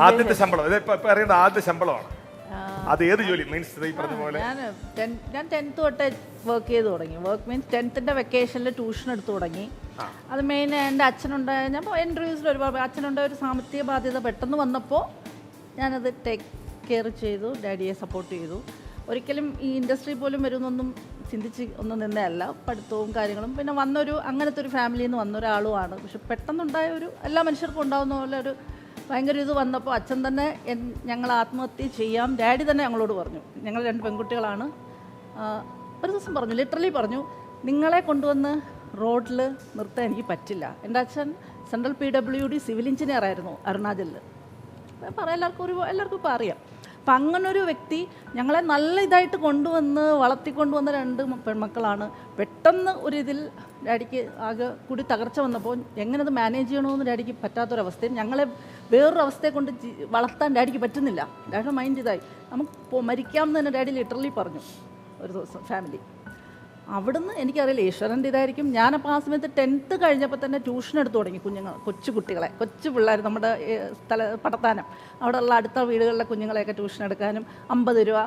ആദ്യത്തെ ശമ്പളം ഇപ്പൊ അറിയുന്ന ആദ്യ ശമ്പളമാണ്. അത് ഏത് ജോലി മീൻസ് ഈ പറഞ്ഞ പോലെ? ഞാൻ 10th തൊട്ടേ വർക്ക് ചെയ്ത് തുടങ്ങി. വർക്ക് മീൻസ് 10th വെക്കേഷനിൽ ട്യൂഷൻ എടുത്തു തുടങ്ങി. അത് മെയിൻ എൻ്റെ അച്ഛനുണ്ടായ ഞാൻ ഇൻ്റർവ്യൂസിൽ ഒരുപാട് അച്ഛനുണ്ടായ ഒരു സാമ്പത്തിക ബാധ്യത പെട്ടെന്ന് വന്നപ്പോൾ ഞാനത് ടേക്ക് കെയർ ചെയ്തു. ഡാഡിയെ സപ്പോർട്ട് ചെയ്തു. ഒരിക്കലും ഈ ഇൻഡസ്ട്രി പോലും വരുമെന്നൊന്നും ചിന്തിച്ച് ഒന്നും നിന്നതല്ല. പഠിത്തവും കാര്യങ്ങളും പിന്നെ അങ്ങനത്തെ ഒരു ഫാമിലിയിൽ നിന്ന് വന്ന ഒരാളുമാണ്. പക്ഷെ പെട്ടെന്നുണ്ടായ എല്ലാ മനുഷ്യർക്കും ഉണ്ടാകുന്ന പോലെ ഒരു ഭയങ്കര ഇത് വന്നപ്പോൾ അച്ഛൻ തന്നെ ഞങ്ങൾ ആത്മഹത്യ ചെയ്യാം. ഡാഡി തന്നെ ഞങ്ങളോട് പറഞ്ഞു. ഞങ്ങൾ 2 പെൺകുട്ടികളാണ്. ഒരു ദിവസം പറഞ്ഞു, ലിറ്ററലി പറഞ്ഞു, നിങ്ങളെ കൊണ്ടുവന്ന് റോഡിൽ നിർത്താൻ എനിക്ക് പറ്റില്ല. എൻ്റെ അച്ഛൻ സെൻട്രൽ PWD സിവിൽ എഞ്ചിനീയർ ആയിരുന്നു അരുണാചലിൽ. എല്ലാവർക്കും ഇപ്പോൾ അറിയാം. അപ്പം അങ്ങനൊരു വ്യക്തി ഞങ്ങളെ നല്ല ഇതായിട്ട് വളർത്തിക്കൊണ്ടുവന്ന 2 പെൺമക്കളാണ്. പെട്ടെന്ന് ഇതിൽ ഡാഡിക്ക് ആകെ കൂടി തകർച്ച വന്നപ്പോൾ എങ്ങനെ അത് മാനേജ് ചെയ്യണമെന്ന് ഡാഡിക്ക് പറ്റാത്തൊരവസ്ഥയും ഞങ്ങളെ വേറൊരു അവസ്ഥയെ കൊണ്ട് വളർത്താൻ ഡാഡിക്ക് പറ്റുന്നില്ല. ഡാഡിയുടെ മൈൻഡ് ഇതായി നമുക്ക് മരിക്കാമെന്ന് തന്നെ ഡാഡി ലിറ്ററലി പറഞ്ഞു ഒരു ദിവസം ഫാമിലി. അവിടുന്ന് എനിക്കറിയില്ല ഈശ്വരൻ്റെ ഇതായിരിക്കും. ഞാനപ്പോൾ ആ സമയത്ത് 10th കഴിഞ്ഞപ്പോൾ തന്നെ ട്യൂഷൻ എടുത്തു തുടങ്ങി. കൊച്ചുകുട്ടികളെ, കൊച്ചു പിള്ളേർ, നമ്മുടെ പടത്താനം അവിടെ ഉള്ള അടുത്ത വീടുകളിലെ കുഞ്ഞുങ്ങളെയൊക്കെ ട്യൂഷൻ എടുക്കാനും 50 രൂപ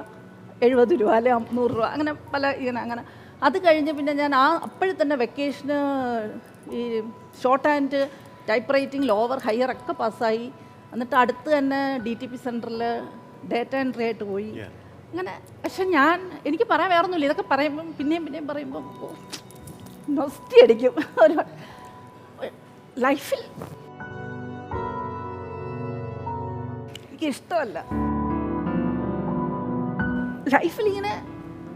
70 രൂപ അല്ലെങ്കിൽ 100 രൂപ അങ്ങനെ അങ്ങനെ അത് കഴിഞ്ഞ് പിന്നെ ഞാൻ അപ്പോഴും തന്നെ വെക്കേഷന് ഈ short hand type writing lower higher ഒക്കെ പാസ്സായി. എന്നിട്ട് അടുത്ത് തന്നെ DTP സെൻറ്ററിൽ ഡേറ്റ എൻട്രി ആയിട്ട് പോയി. അങ്ങനെ പക്ഷെ എനിക്ക് പറയാൻ വേറൊന്നുമില്ല. ഇതൊക്കെ പറയുമ്പം പിന്നെയും പറയുമ്പം നൊസ്റ്റി അടിക്കും. ഒരു ലൈഫിൽ എനിക്കിഷ്ടമല്ല. ലൈഫിൽ ഇങ്ങനെ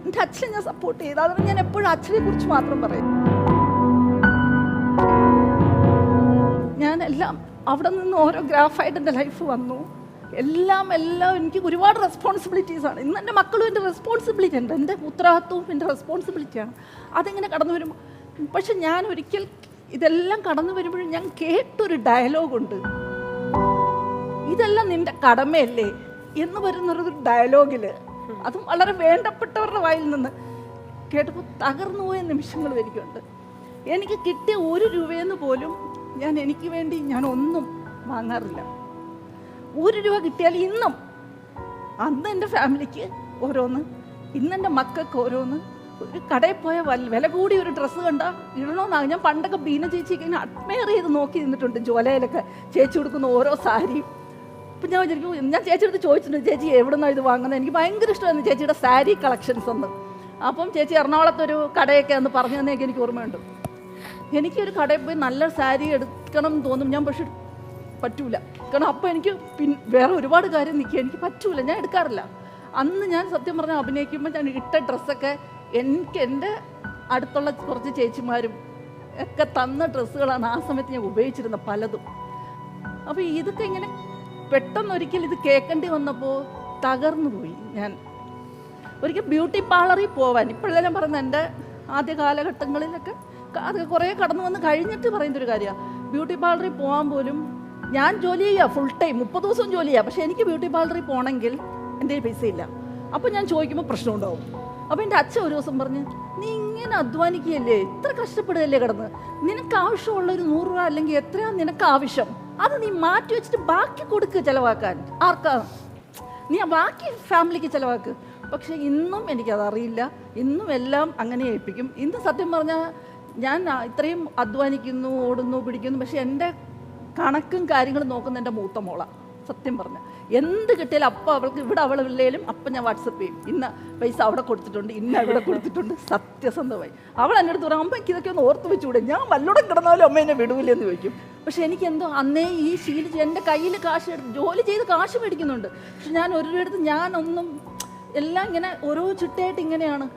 എൻ്റെ അച്ഛനെ ഞാൻ സപ്പോർട്ട് ചെയ്തു. അതാണ് ഞാൻ എപ്പോഴും അച്ഛനെ കുറിച്ച് മാത്രം പറയും. ഞാൻ അവിടെ നിന്ന് ഓരോ ഗ്രാഫായിട്ട് എൻ്റെ ലൈഫ് വന്നു. എല്ലാം എനിക്ക് ഒരുപാട് റെസ്പോൺസിബിലിറ്റീസാണ്. ഇന്ന് എൻ്റെ മക്കളും എൻ്റെ റെസ്പോൺസിബിലിറ്റി ഉണ്ട്. എൻ്റെ ഉത്തരവാദിത്വവും എൻ്റെ റെസ്പോൺസിബിലിറ്റിയാണ്. അതിങ്ങനെ കടന്നു വരുമ്പോൾ പക്ഷെ ഞാൻ ഒരിക്കൽ ഇതെല്ലാം കടന്നു വരുമ്പോഴും ഞാൻ കേട്ടൊരു ഡയലോഗുണ്ട്, ഇതെല്ലാം നിൻ്റെ കടമയല്ലേ എന്ന് വരുന്നൊരു ഡയലോഗിൽ, അതും വളരെ വേണ്ടപ്പെട്ടവരുടെ വായിൽ നിന്ന് കേട്ടപ്പോൾ തകർന്നു പോയ നിമിഷങ്ങളും എനിക്കുണ്ട്. എനിക്ക് കിട്ടിയ 1 രൂപയെന്ന് പോലും എനിക്ക് വേണ്ടി ഞാൻ ഒന്നും വാങ്ങാറില്ല. 1 രൂപ കിട്ടിയാൽ അന്ന് എൻ്റെ ഫാമിലിക്ക് ഓരോന്ന്, ഇന്നെൻ്റെ മക്കൾക്ക് ഓരോന്ന്. ഒരു കടയിൽ പോയ വില കൂടി ഒരു ഡ്രസ്സ് കണ്ടാൽ ഇടണമെന്നാകും. ഞാൻ പണ്ടൊക്കെ ബീന ചേച്ചിക്ക് ഇങ്ങനെ അഡ്മയർ ചെയ്ത് നോക്കി നിന്നിട്ടുണ്ട്. ജ്വലയിലൊക്കെ ചേച്ചി കൊടുക്കുന്ന ഓരോ സാരിയും. അപ്പം ഞാൻ വിചാരിക്കും, ഞാൻ ചേച്ചിയുടെ ചോദിച്ചിട്ടുണ്ട്, ചേച്ചി എവിടെ നിന്നാണ് ഇത് വാങ്ങുന്നത്? എനിക്ക് ഭയങ്കര ഇഷ്ടമായിരുന്നു ചേച്ചിയുടെ സാരി കളക്ഷൻസ് ഒന്ന്. അപ്പം ചേച്ചി എറണാകുളത്തൊരു കടയൊക്കെ ഒന്ന് പറഞ്ഞു തന്നേക്ക് എനിക്ക് ഓർമ്മയുണ്ട്. എനിക്കൊരു കടയിൽ പോയി നല്ല സാരി എടുക്കണം എന്ന് തോന്നും ഞാൻ, പക്ഷെ പറ്റൂല. കാരണം അപ്പോൾ എനിക്ക് വേറെ ഒരുപാട് കാര്യം എനിക്ക് പറ്റൂല, ഞാൻ എടുക്കാറില്ല. അന്ന് ഞാൻ സത്യം പറഞ്ഞാൽ അഭിനയിക്കുമ്പോൾ ഞാൻ ഇട്ട ഡ്രസ്സൊക്കെ എൻ്റെ അടുത്തുള്ള കുറച്ച് ചേച്ചിമാരും ഒക്കെ തന്ന ഡ്രസ്സുകളാണ് ആ സമയത്ത് ഞാൻ ഉപയോഗിച്ചിരുന്ന പലതും. അപ്പോൾ ഇതൊക്കെ ഇങ്ങനെ പെട്ടെന്നൊരിക്കൽ ഇത് കേൾക്കേണ്ടി വന്നപ്പോൾ തകർന്നു പോയി. ഞാൻ ഒരിക്കൽ ബ്യൂട്ടി പാർലറിൽ പോവാൻ, ഇപ്പോഴെല്ലാം ഞാൻ പറയുന്നത് എൻ്റെ ആദ്യ കാലഘട്ടങ്ങളിലൊക്കെ അത് കുറേ കടന്നു വന്ന് കഴിഞ്ഞിട്ട് പറയുന്നൊരു കാര്യമാണ്. ബ്യൂട്ടി പാർലറിൽ പോകാൻ പോലും ഞാൻ ജോലി ചെയ്യുക ഫുൾ ടൈം 30 ദിവസവും ജോലി ചെയ്യുക. പക്ഷേ എനിക്ക് ബ്യൂട്ടി പാർലറിൽ പോകണമെങ്കിൽ എൻ്റെ പൈസ ഇല്ല. അപ്പോൾ ഞാൻ ചോദിക്കുമ്പോൾ പ്രശ്നം ഉണ്ടാവും. അപ്പോൾ എൻ്റെ അച്ഛൻ ഒരു ദിവസം പറഞ്ഞ്, നീ ഇങ്ങനെ അധ്വാനിക്കുകയല്ലേ, ഇത്ര കഷ്ടപ്പെടുകയല്ലേ കിടന്ന്, നിനക്ക് ആവശ്യമുള്ളൊരു 100 രൂപ അല്ലെങ്കിൽ എത്രയാണ് നിനക്ക് ആവശ്യം, അത് നീ മാറ്റി വെച്ചിട്ട് ബാക്കി കൊടുക്കുക ചിലവാക്കാൻ. ആർക്കാ? നീ ബാക്കി ഫാമിലിക്ക് ചിലവാക്ക്. പക്ഷേ ഇന്നും എനിക്കതറിയില്ല. ഇന്നും എല്ലാം അങ്ങനെ ഏൽപ്പിക്കും. ഇന്ന് സത്യം പറഞ്ഞാൽ ഞാൻ ഇത്രയും അധ്വാനിക്കുന്നു, ഓടുന്നു, പിടിക്കുന്നു, പക്ഷെ എൻ്റെ കണക്കും കാര്യങ്ങളും നോക്കുന്ന എൻ്റെ മൂത്ത മോളാണ്. സത്യം പറഞ്ഞാൽ എന്ത് കിട്ടിയാലും അപ്പം അവൾക്ക് അവളില്ലേലും അപ്പം ഞാൻ വാട്സപ്പ് ചെയ്യും, ഇന്ന പൈസ അവിടെ കൊടുത്തിട്ടുണ്ട്, ഇന്ന ഇവിടെ കൊടുത്തിട്ടുണ്ട്. സത്യസന്ധമായി അവൾ എൻ്റെ അടുത്ത് പറയും, അമ്മയ്ക്ക് ഇതൊക്കെ ഒന്ന് ഓർത്ത് വെച്ചുകൂടെ, ഞാൻ വല്ലോടെ കിടന്നാലും അമ്മ എന്നെ വിടൂലെന്ന് ചോദിക്കും. പക്ഷെ എനിക്കെന്തോ അന്നേ ഈ ശീലിച്ച് എൻ്റെ കയ്യിൽ ജോലി ചെയ്ത് കാശ് മേടിക്കുന്നുണ്ട്. പക്ഷെ ഞാൻ ഒരിടത്ത് ഞാനൊന്നും എല്ലാം ഇങ്ങനെ ഓരോ ചിട്ടയായിട്ട് ഇങ്ങനെയാണ്.